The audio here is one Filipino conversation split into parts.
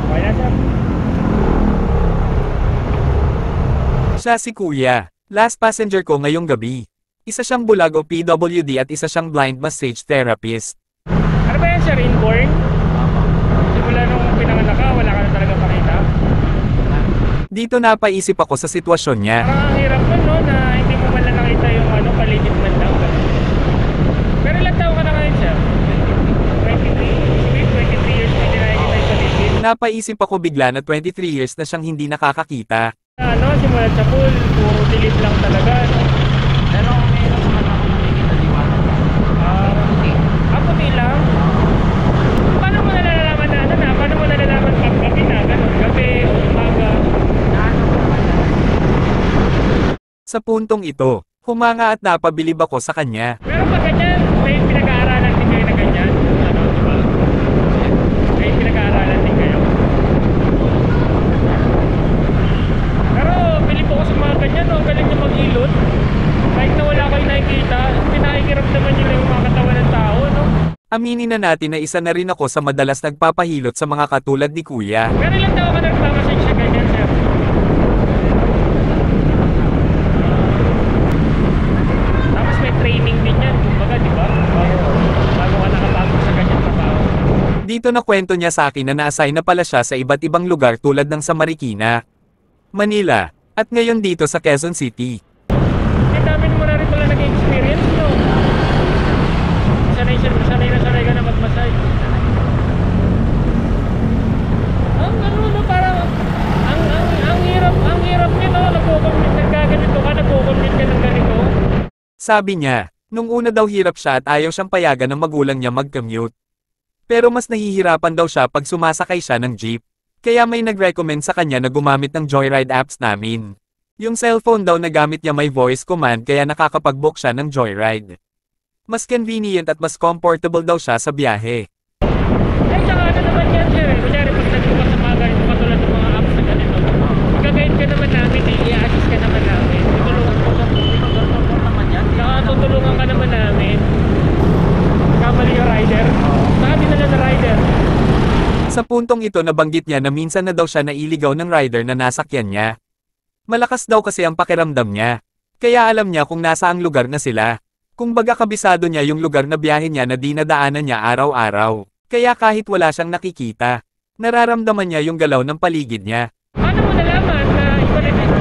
Okay na, sir. Siya si Kuya. Last passenger ko ngayong gabi. Isa siyang bulag o PWD at isa siyang blind massage therapist. Ano ba yan, sir? Inborn? Simula nung pinanganak ka, wala ka na talaga pakita? Dito napaisip ako sa sitwasyon niya. Parang ang hirap nun, no? Na hindi mo man lang nakita yung paligid man lang. Pero ilang taon ka na ngayon, sir? 23. Sige, 23 years na hindi nakikita yung paligid. Napaisip ako bigla na 23 years na siyang hindi nakakakita. Simulat sa pool, puro dilim lang talaga, no? Pero meron naman ako nakikita liwanag. Puti lang? Paano mo nalalaman na, paano mo nalalaman pag gabi na, gano'n? Gabi o umaga? Sa puntong ito, humanga at napabilib ako sa kanya. Pero pag ganyan, may pinag-aaralan din kayo na ganyan? Ano, diba? May pinag-aaralan din kayo? Pero bilib ako sa mga ganyan, no? Galing niya mag-ilot. Kahit na wala kayo nakikita, pinakikiramdaman niyo lang yung mga katawan ng tao, no? Aminin na natin na isa na rin ako sa madalas nagpapahilot sa mga katulad ni Kuya. Pero ilang taon ka nagmamassage siya ganyan, sir? Tapos may training din yan, kumbaga, di ba? Bago ka nakapagod sa ganyan trabaho. Dito na kwento niya sa akin na na-assign na pala siya sa iba't ibang lugar tulad ng sa Marikina, Manila, at ngayon dito sa Quezon City. Dami mo na rin pala nag-experience, no? Sanay ka na mag-massage. Parang, ang hirap niya, no? Nagkaganito ka, nagko-commute ka ng ganito. Sabi niya, nung una daw hirap siya at ayaw siyang payagan ng magulang niya mag-commute. Pero mas nahihirapan daw siya pag sumasakay siya ng jeep. Kaya may nag-recommend sa kanya na gumamit ng Joyride apps namin. Yung cellphone daw na gamit niya may voice command kaya nakakapag-book siya ng Joyride. Mas convenient at mas comfortable daw siya sa biyahe. Ay, tsaka ano naman yan, sir? Kunyari, pag nagbuka sa mga ganito, katulad ng mga apps na ganito, gagawin ka naman namin, i-assist ka naman namin. Tutulungan ko naman yan. Tsaka tutulungan ka naman namin. Kamali yung rider. Saka dinala na rider. Sa puntong ito nabanggit niya na minsan na daw siya nailigaw ng rider na nasakyan niya. Malakas daw kasi ang pakiramdam niya. Kaya alam niya kung nasaang lugar na sila. Kung baga kabisado niya yung lugar na biyahe niya na dinadaanan niya araw-araw. Kaya kahit wala siyang nakikita, nararamdaman niya yung galaw ng paligid niya. Paano mo nalaman na iba rin ito?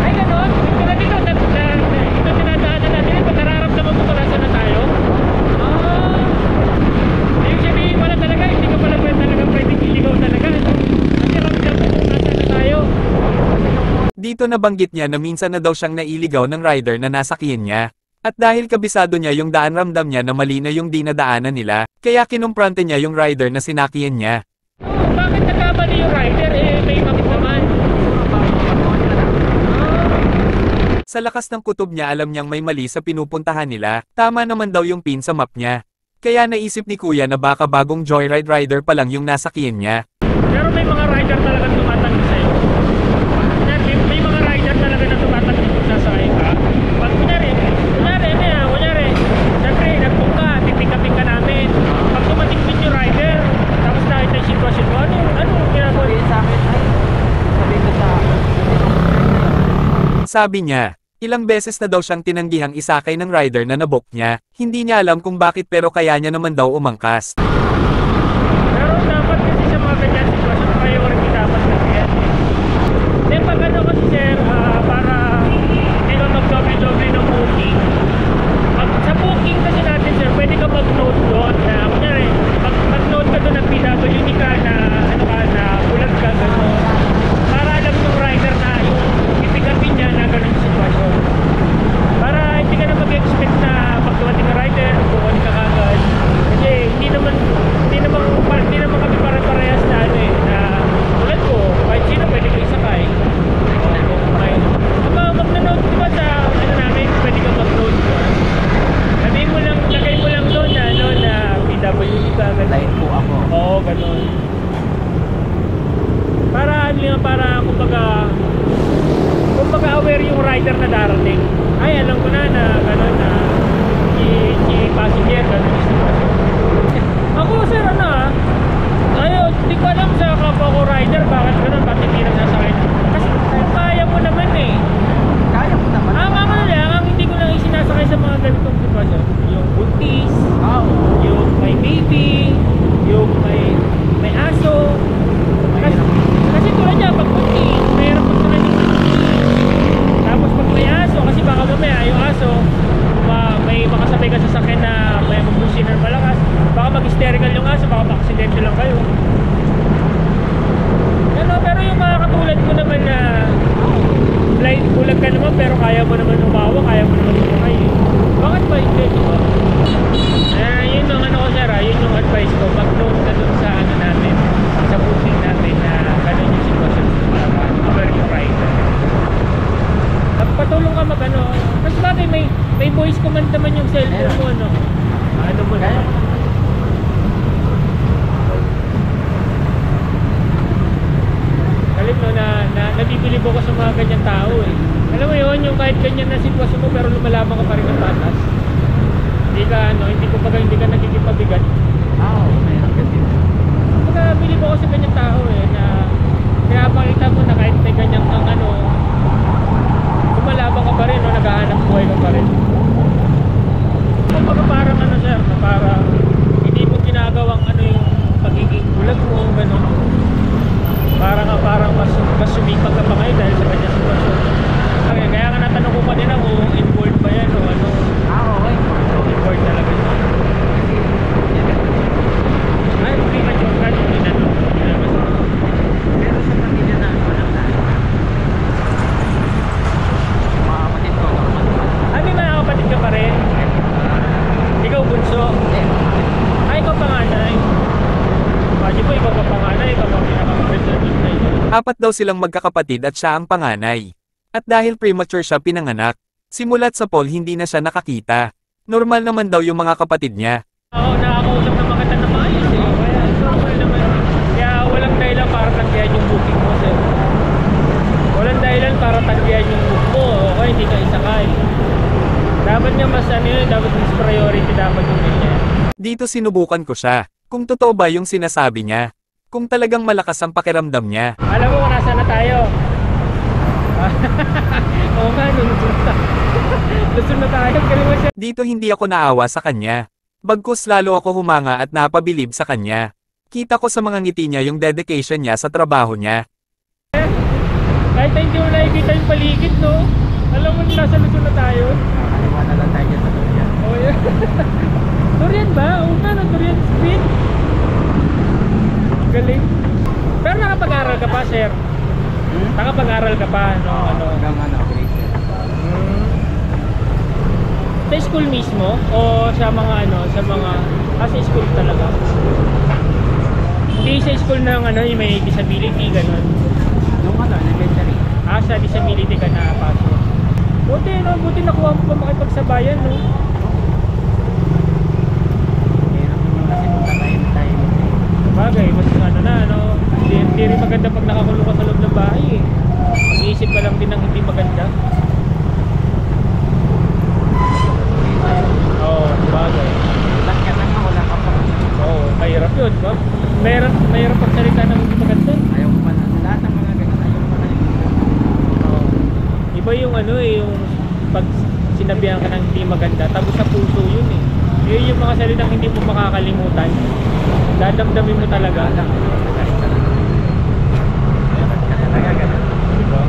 Ay, gano'n? Ito dito, ito dinadaanan natin, ito nararamdaman mo kung nasa na tayo? Yung sabihin mo na talaga, hindi ka pala talagang pwedeng iligaw talaga. Kasi ramdam mo kung nasa na tayo. Dito nabanggit niya na minsan na daw siyang nailigaw ng rider na nasakyan niya. At dahil kabisado niya yung daan ramdam niya na mali na yung dinadaanan nila, kaya kinumprante niya yung rider na sinakyan niya. Bakit nagkamali yung rider? May bakit naman. Sa lakas ng kutob niya alam niyang may mali sa pinupuntahan nila, tama naman daw yung pin sa map niya. Kaya naisip ni Kuya na baka bagong Joyride rider pa lang yung nasakyan niya. Pero may mga rider talaga tumatanggi sa'yo. May mga rider talaga na tumatanggi kung sasakay ka. Pag kunyari, siyempre, nagpong ka, titikapin ka namin. Pag tumatikpin yung rider, tapos nakita yung sitwasyon mo, ano ginagawa sa akin? Sabi ko sa Sabi niya, ilang beses na daw siyang tinanggihang isakay ng rider na nabook niya, hindi niya alam kung bakit pero kaya niya naman daw umangkas. Pero dapat kasi sa mga ganyan sitwasyon, priority dapat kasi yan. Then pag ano kasi sir, para hindi ka mag-doble-doble ng booking. Sa booking kasi natin sir, pwede ka mag-note doon na, kunyari, mag-note ka doon ng PWD ka na, na bulag ka, gano'n. Para alam yung rider na yung ipigapin niya na gano'n yung sitwasyon. Para hindi ka na mag-expect na pag dumating na rider, bukuhan ka kagad. Kasi hindi naman kami pare-parehas na na tulad ko, kahit sino pwede ko isakay. Mag-note, di ba sa namin, pwede ka mag-note doon. Sabihin mo lang, lagay mo lang doon na PWD ka, gano'n. Line po ako. Oo, gano'n. Para kumbaga aware yung rider na darating. Ay, alam ko na gano'n na passenger, gano'n yung sitwasyon. Ako sir, bilibo ko sa mga ganyan tao eh. Alam mo yun, yung kahit ganyan na sitwasyon mo pero lumalaban ka pa rin ng patas. Hindi ka nagkikipabigat. Oo, meron kasi. Kumbaga, bilib ako sa ganyang tao eh, na kaya makita mo na kahit may ganyang kang ano, kumalaban ka pa rin o naghahanap buhay ka pa rin. Kumbaga parang ano sir, na parang hindi mo ginagawang ano yung pagiging bulag mo, gano'n. Parang mas sumipag ka pa ngayon dahil sa kanyang sitwasyon. Kaya nga natanong ko kanina kung involved ba yan o ano. Okay. Involved talaga siya. Ay, hindi ka joke ka, hindi na no. Pero sa pamilya na ako lang tayo. Mga kapatid ko, normal naman. Ay, may mga kapatid ka pa rin. Ikaw bunso. Ay, ikaw panganay. Pwede po, ikaw pa panganay, ikaw pa pinakapatid na midnight. Apat daw silang magkakapatid at siya ang panganay. At dahil premature siya pinanganak, simulat sa Paul hindi na siya nakakita. Normal naman daw yung mga kapatid niya. Oo, nakakausap naman kita na maayos eh. Kaya normal naman. Kaya walang dahilan para tanggihan yung booking mo sir. Walang dahilan para tanggihan yung book mo. Okay, hindi ka isakay. Dapat nga mas ano yun, dapat mas priority dapat yung ganyan. Dito sinubukan ko siya, kung totoo ba yung sinasabi niya. Kung talagang malakas ang pakiramdam niya. Alam mo kung nasa na tayo. Oo nga, lusog na tayo. Galing mo siya. Dito hindi ako naawa sa kanya. Bagkus lalo ako humanga at napabilib sa kanya. Kita ko sa mga ngiti niya yung dedication niya sa trabaho niya. Kahit na hindi mo nakikita yung paligid, no? Alam mo nasa lusog na tayo. Kaliwa na lang tayo dyan sa Durian. Oh, yeah. Durian ba? Oo nga, no? Durian Street. Galing. Pero nakapag-aral ka pa, sir? Nakapag-aral ka pa, no? Ano? Hanggang grade 7. Sa school mismo? O sa mga ano? Sa mga... sa school talaga? Hindi sa school ng ano, yung may disability, gano'n. Nung elementary. Sa disability ka na pasok. Buti, no? Buti nakuha mo pa makipagsabayan, no? Meron naman kasi punta tayo. Bagay, mas ano na, no? Hindi rin maganda pag nakakulong ka sa loob ng bahay, eh. Mag-iisip ka lang din ng hindi maganda. Oo, bagay. Lahat ka lang wala ka pa. Oo, mahirap yun, ba? Mahirap pagsalita ng hindi maganda. Ayaw ko pa na. Lahat ng mga ganyan ayaw ko pa na. Oo. Iba yung ano eh, yung pag sinabihan ka ng hindi maganda, tapos sa puso yun eh. Yun yung mga salitang hindi mo makakalimutan. Dadamdamin mo talaga. Diba?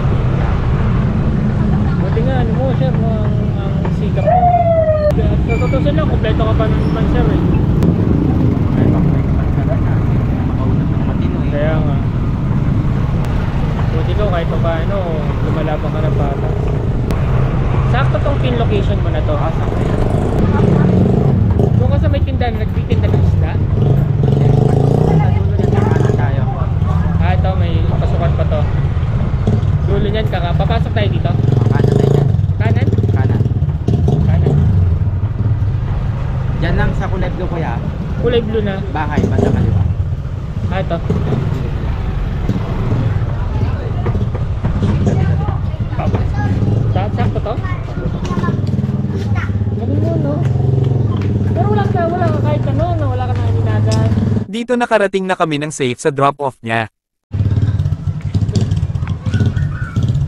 Buti nga, ano mo sir, ang sikap mo. Natutusan lang, kompleto ka pa naman sir eh. Ay, bakit ka talaga. Makaunap ng matino eh. Kaya nga. Buti ko kahit pa paano, lumalaban ka ng bata. Sakto tong pin location mo na to. Sakto yan. Doon ka sa may tindahan, nagtitinda ng isda. Sa dulo niyan, kakanan tayo. Ito, may pasukan pa to. Dulo niyan, papasok tayo dito. Kakanan tayo dyan. Kanan? Kanan. Kanan. Dyan lang sa kulay blue kuya. Kulay blue na. Bahay, banda kaliwa. Ito. Sakto to? Galing mo, no? Pero wala ka kahit ano, no? Wala ka nang hinagan. Dito nakarating na kami ng safe sa drop-off niya.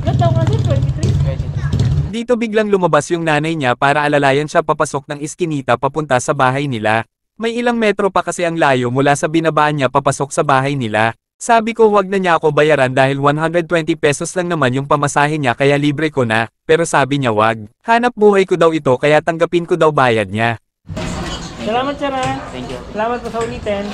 Ilan taon ka sir? 23? Dito biglang lumabas yung nanay niya para alalayan siya papasok ng iskinita papunta sa bahay nila. May ilang metro pa kasi ang layo mula sa binabaan niya papasok sa bahay nila. Sabi ko wag na niya ako bayaran dahil 120 pesos lang naman yung pamasahe niya kaya libre ko na, pero sabi niya wag. Hanap buhay ko daw ito kaya tanggapin ko daw bayad niya. Salamat sir ha. Thank you. Salamat po sa ulitin.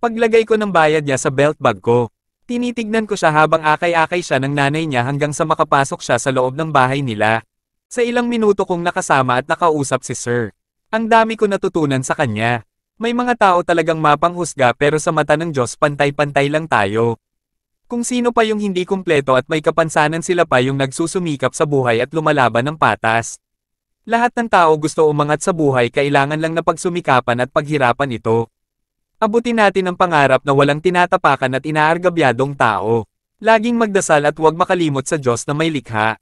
Paglagay ko ng bayad niya sa belt bag ko, tinitignan ko siya habang akay-akay siya ng nanay niya hanggang sa makapasok siya sa loob ng bahay nila. Sa ilang minuto kong nakasama at nakausap si Sir. Ang dami ko natutunan sa kanya. May mga tao talagang mapanghusga pero sa mata ng Diyos pantay-pantay lang tayo. Kung sino pa yung hindi kumpleto at may kapansanan sila pa yung nagsusumikap sa buhay at lumalaban ng patas. Lahat ng tao gusto umangat sa buhay kailangan lang na pagsumikapan at paghirapan ito. Abutin natin ang pangarap na walang tinatapakan at inaargabyadong tao. Laging magdasal at huwag makalimot sa Diyos na may likha.